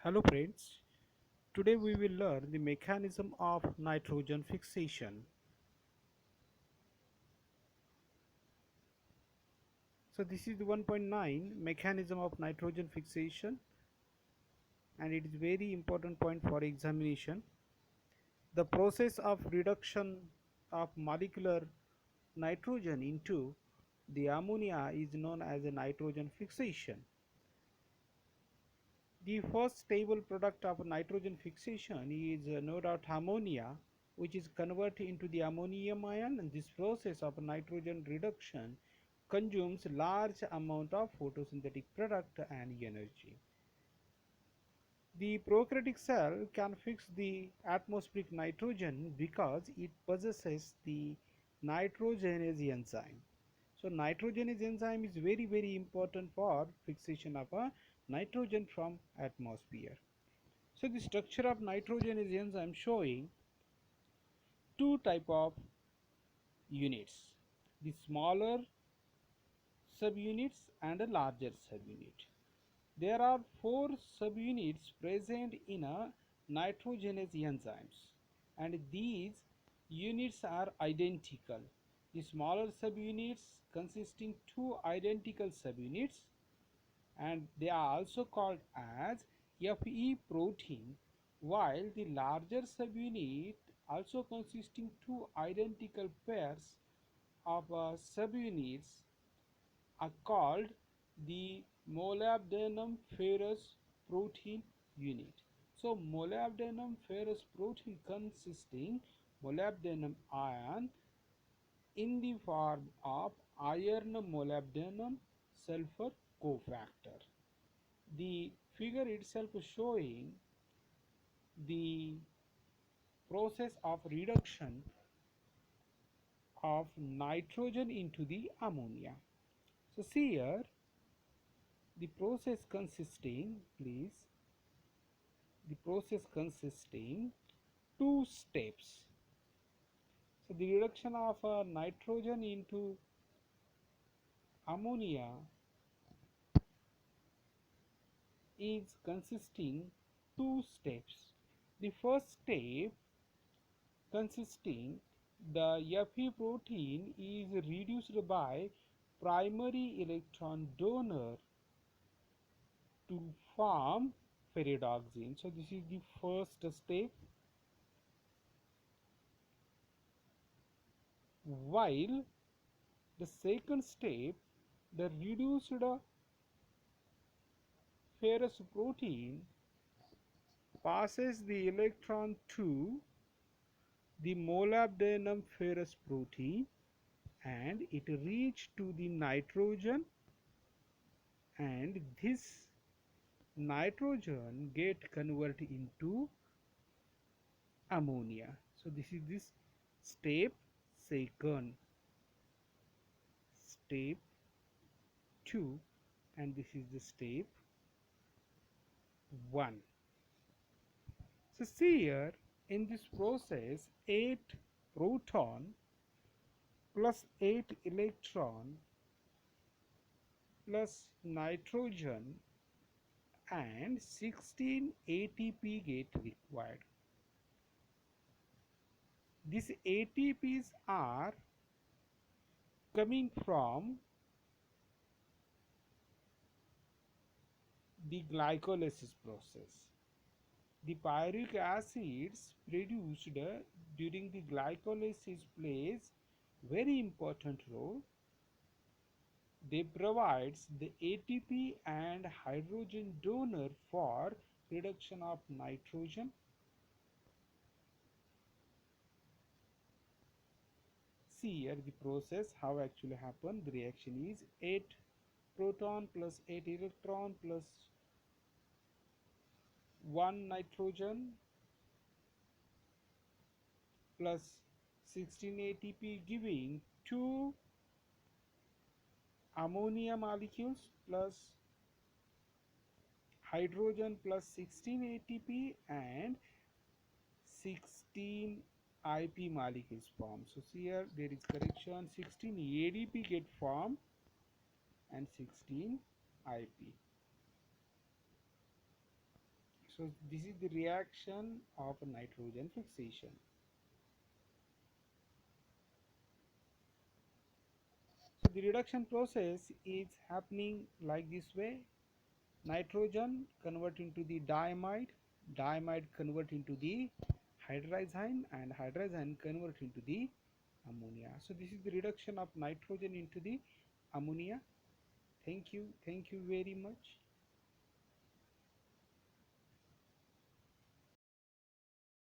Hello friends, today we will learn the mechanism of nitrogen fixation. So this is the 1.9 mechanism of nitrogen fixation, and it is very important point for examination. The process of reduction of molecular nitrogen into the ammonia is known as a nitrogen fixation. The first stable product of nitrogen fixation is no doubt ammonia, which is converted into the ammonium ion, and this process of nitrogen reduction consumes large amount of photosynthetic product and energy. The prokaryotic cell can fix the atmospheric nitrogen because it possesses the nitrogenase enzyme. So nitrogenase enzyme is very important for fixation of a nitrogen from atmosphere. So the structure of nitrogenase enzyme showing two type of units, the smaller subunits and a larger subunit. There are four subunits present in a nitrogenase enzymes, and these units are identical. The smaller subunits consisting two identical subunits, and they are also called as Fe protein, while the larger subunit also consisting two identical pairs of subunits are called the molybdenum ferrous protein unit. So molybdenum ferrous protein consisting molybdenum ion in the form of iron molybdenum sulfur cofactor. The figure itself showing the process of reduction of nitrogen into the ammonia. So see here the process consisting, please, the process consisting two steps. So the reduction of nitrogen into ammonia is consisting two steps. The first step consisting the Fe protein is reduced by primary electron donor to form ferredoxine. So this is the first step, while the second step, the reduced ferrous protein passes the electron to the molybdenum ferrous protein, and it reach to the nitrogen, and this nitrogen get converted into ammonia. So this is this step second, step 2, and this is the step 1. So see here in this process 8 proton plus 8 electron plus nitrogen and 16 ATP get required. These ATPs are coming from the glycolysis process. The pyruvic acids produced during the glycolysis plays very important role. They provides the ATP and hydrogen donor for reduction of nitrogen. See here the process how actually happen. The reaction is 8 proton plus 8 electron plus 1 nitrogen plus 16 ATP giving 2 ammonia molecules plus hydrogen plus 16 ATP and 16 IP molecules formed. So see here there is correction, 16 ADP get formed and 16 IP. So this is the reaction of nitrogen fixation. So the reduction process is happening like this way. Nitrogen convert into the diamide, diamide convert into the hydrazine, and hydrazine convert into the ammonia. So this is the reduction of nitrogen into the ammonia. Thank you very much.